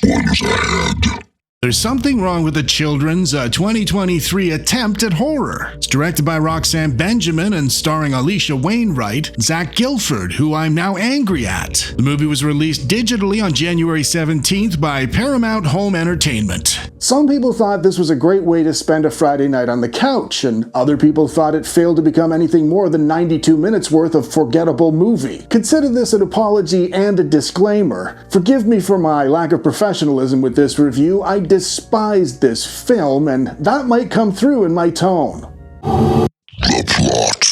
Spoilers ahead. There's something wrong with the children's 2023 attempt at horror. It's directed by Roxanne Benjamin and starring Alicia Wainwright, Zach Gilford, who I'm now angry at. The movie was released digitally on January 17th by Paramount Home Entertainment. Some people thought this was a great way to spend a Friday night on the couch, and other people thought it failed to become anything more than 92 minutes worth of forgettable movie. Consider this an apology and a disclaimer. Forgive me for my lack of professionalism with this review. I despised this film, and that might come through in my tone. The plot.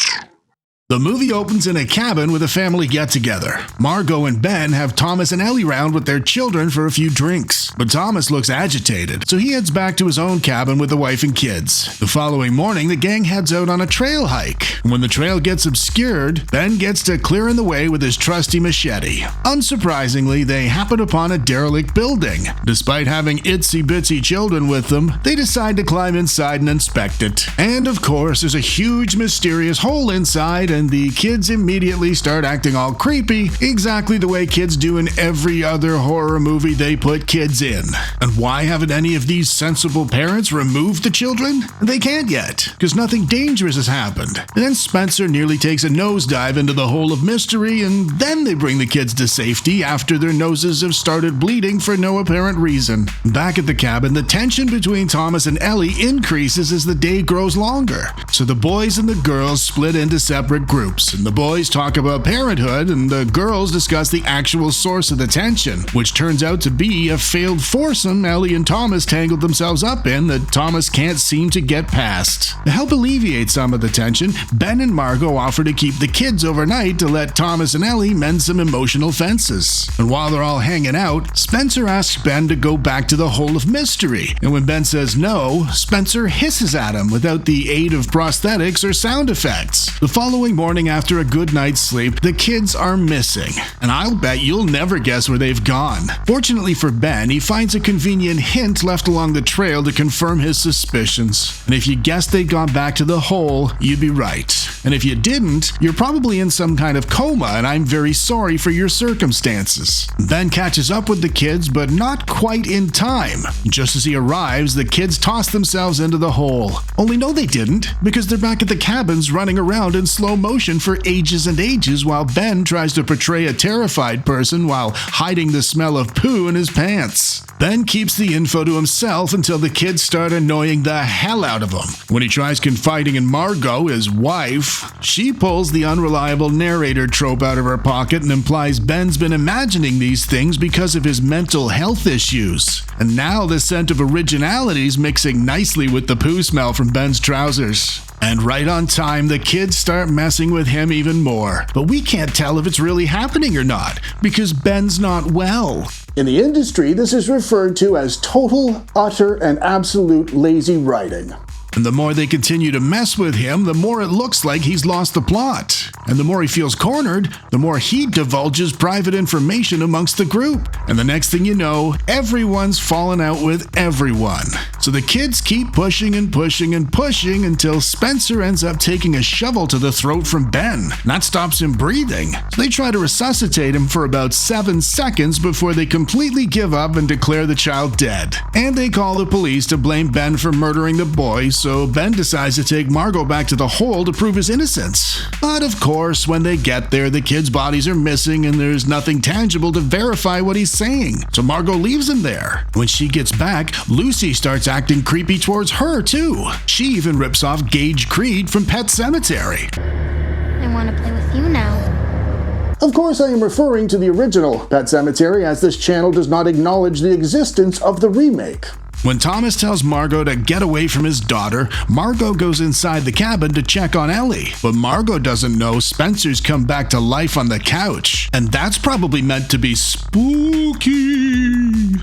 The movie opens in a cabin with a family get-together. Margot and Ben have Thomas and Ellie round with their children for a few drinks, but Thomas looks agitated, so he heads back to his own cabin with the wife and kids. The following morning, the gang heads out on a trail hike. When the trail gets obscured, Ben gets to clearing the way with his trusty machete. Unsurprisingly, they happen upon a derelict building. Despite having itsy-bitsy children with them, they decide to climb inside and inspect it. And of course, there's a huge mysterious hole inside, and the kids immediately start acting all creepy, exactly the way kids do in every other horror movie they put kids in. And why haven't any of these sensible parents removed the children? They can't yet, because nothing dangerous has happened. And then Spencer nearly takes a nosedive into the hole of mystery, and then they bring the kids to safety after their noses have started bleeding for no apparent reason. Back at the cabin, the tension between Thomas and Ellie increases as the day grows longer. So the boys and the girls split into separate groups, and the boys talk about parenthood, and the girls discuss the actual source of the tension, which turns out to be a failed foursome Ellie and Thomas tangled themselves up in that Thomas can't seem to get past. To help alleviate some of the tension, Ben and Margot offer to keep the kids overnight to let Thomas and Ellie mend some emotional fences. And while they're all hanging out, Spencer asks Ben to go back to the hole of mystery, and when Ben says no, Spencer hisses at him without the aid of prosthetics or sound effects. The following morning, after a good night's sleep, the kids are missing, and I'll bet you'll never guess where they've gone. Fortunately for Ben, he finds a convenient hint left along the trail to confirm his suspicions. And if you guessed they'd gone back to the hole, you'd be right. And if you didn't, you're probably in some kind of coma, and I'm very sorry for your circumstances. Ben catches up with the kids, but not quite in time. Just as he arrives, the kids toss themselves into the hole. Only no, they didn't, because they're back at the cabins running around in slow motion for ages and ages while Ben tries to portray a terrified person while hiding the smell of poo in his pants. Ben keeps the info to himself until the kids start annoying the hell out of him. When he tries confiding in Margot, his wife, she pulls the unreliable narrator trope out of her pocket and implies Ben's been imagining these things because of his mental health issues. And now the scent of originality's mixing nicely with the poo smell from Ben's trousers. And right on time, the kids start messing with him even more. But we can't tell if it's really happening or not, because Ben's not well. In the industry, this is referred to as total, utter, and absolute lazy writing. And the more they continue to mess with him, the more it looks like he's lost the plot. And the more he feels cornered, the more he divulges private information amongst the group. And the next thing you know, everyone's fallen out with everyone. So the kids keep pushing and pushing and pushing until Spencer ends up taking a shovel to the throat from Ben. And that stops him breathing. So they try to resuscitate him for about 7 seconds before they completely give up and declare the child dead. And they call the police to blame Ben for murdering the boy, so Ben decides to take Margot back to the hole to prove his innocence. But of course, when they get there, the kids' bodies are missing and there's nothing tangible to verify what he's saying. So Margot leaves him there. When she gets back, Lucy starts acting creepy towards her too. She even rips off Gage Creed from Pet Sematary. I want to play with you now. Of course, I am referring to the original Pet Sematary, as this channel does not acknowledge the existence of the remake. When Thomas tells Margot to get away from his daughter, Margot goes inside the cabin to check on Ellie. But Margot doesn't know Spencer's come back to life on the couch. And that's probably meant to be spooky.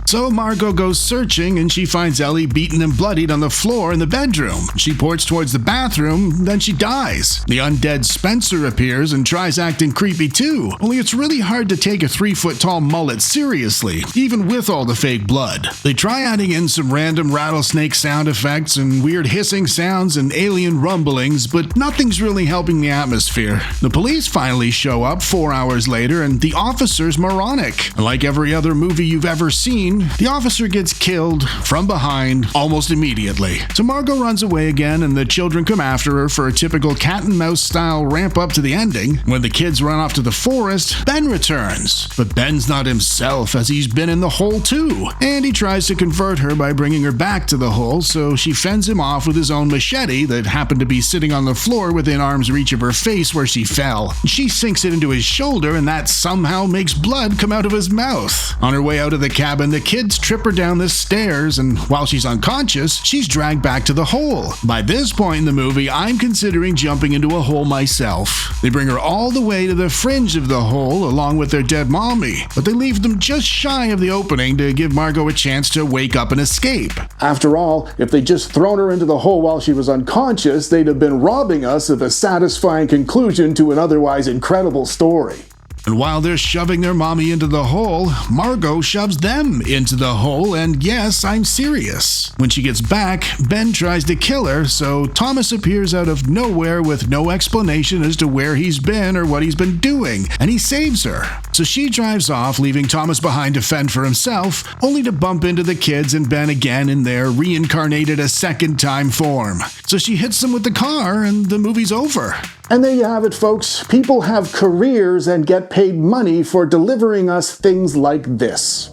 So Margot goes searching and she finds Ellie beaten and bloodied on the floor in the bedroom. She ports towards the bathroom, then she dies. The undead Spencer appears and tries acting creepy too. Only it's really hard to take a 3-foot-tall mullet seriously, even with all the fake blood. They try adding in some random rattlesnake sound effects and weird hissing sounds and alien rumblings, but nothing's really helping the atmosphere. The police finally show up 4 hours later and the officer's moronic. Like every other movie you've ever seen, scene, the officer gets killed from behind almost immediately. So Margot runs away again, and the children come after her for a typical cat and mouse style ramp up to the ending. When the kids run off to the forest, Ben returns. But Ben's not himself, as he's been in the hole too. And he tries to convert her by bringing her back to the hole, so she fends him off with his own machete that happened to be sitting on the floor within arm's reach of her face where she fell. She sinks it into his shoulder, and that somehow makes blood come out of his mouth. On her way out of the cabin, the kids trip her down the stairs, and while she's unconscious, she's dragged back to the hole. By this point in the movie, I'm considering jumping into a hole myself. They bring her all the way to the fringe of the hole along with their dead mommy, but they leave them just shy of the opening to give Margot a chance to wake up and escape. After all, if they'd just thrown her into the hole while she was unconscious, they'd have been robbing us of a satisfying conclusion to an otherwise incredible story. And while they're shoving their mommy into the hole, Margot shoves them into the hole, and yes, I'm serious. When she gets back, Ben tries to kill her, so Thomas appears out of nowhere with no explanation as to where he's been or what he's been doing, and he saves her. So she drives off, leaving Thomas behind to fend for himself, only to bump into the kids and Ben again in their reincarnated a second time form. So she hits them with the car, and the movie's over. And there you have it, folks. People have careers and get paid money for delivering us things like this.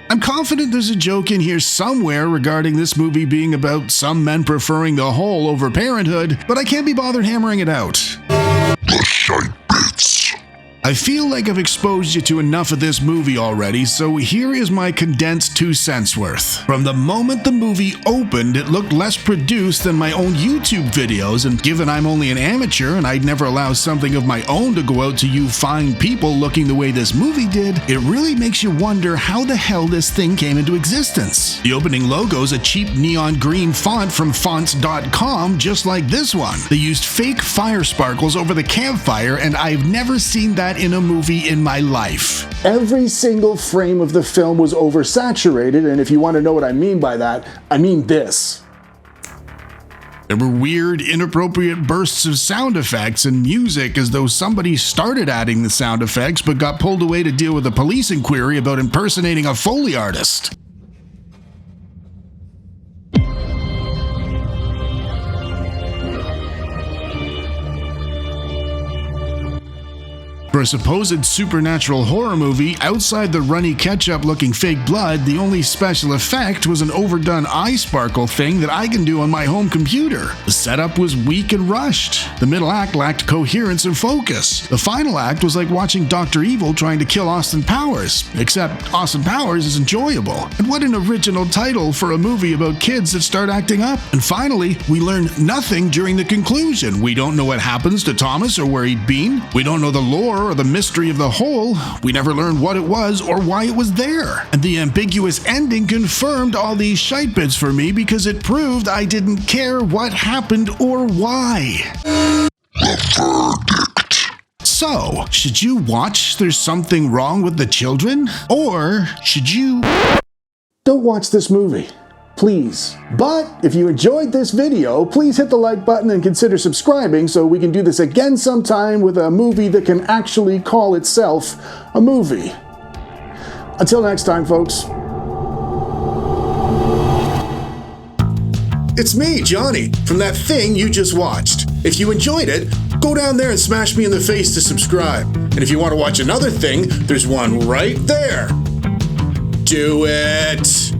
I'm confident there's a joke in here somewhere regarding this movie being about some men preferring the whole over parenthood, but I can't be bothered hammering it out. The shite bits. I feel like I've exposed you to enough of this movie already, so here is my condensed 2 cents worth. From the moment the movie opened, it looked less produced than my own YouTube videos, and given I'm only an amateur and I'd never allow something of my own to go out to you fine people looking the way this movie did, it really makes you wonder how the hell this thing came into existence. The opening logo's a cheap neon green font from fonts.com, just like this one. They used fake fire sparkles over the campfire, and I've never seen that in a movie in my life. Every single frame of the film was oversaturated, and if you want to know what I mean by that, I mean this. There were weird, inappropriate bursts of sound effects and music as though somebody started adding the sound effects but got pulled away to deal with a police inquiry about impersonating a Foley artist. For a supposed supernatural horror movie, outside the runny ketchup-looking fake blood, the only special effect was an overdone eye sparkle thing that I can do on my home computer. The setup was weak and rushed. The middle act lacked coherence and focus. The final act was like watching Dr. Evil trying to kill Austin Powers, except Austin Powers is enjoyable. And what an original title for a movie about kids that start acting up. And finally, we learn nothing during the conclusion. We don't know what happens to Thomas or where he'd been. We don't know the lore or the mystery of the hole. We never learned what it was or why it was there. And the ambiguous ending confirmed all these shite bits for me because it proved I didn't care what happened or why. The verdict. So, should you watch There's Something Wrong with the Children? Or should you... Don't watch this movie, please. But if you enjoyed this video, please hit the like button and consider subscribing so we can do this again sometime with a movie that can actually call itself a movie. Until next time, folks. It's me, Johnny, from that thing you just watched. If you enjoyed it, go down there and smash me in the face to subscribe. And if you want to watch another thing, there's one right there. Do it!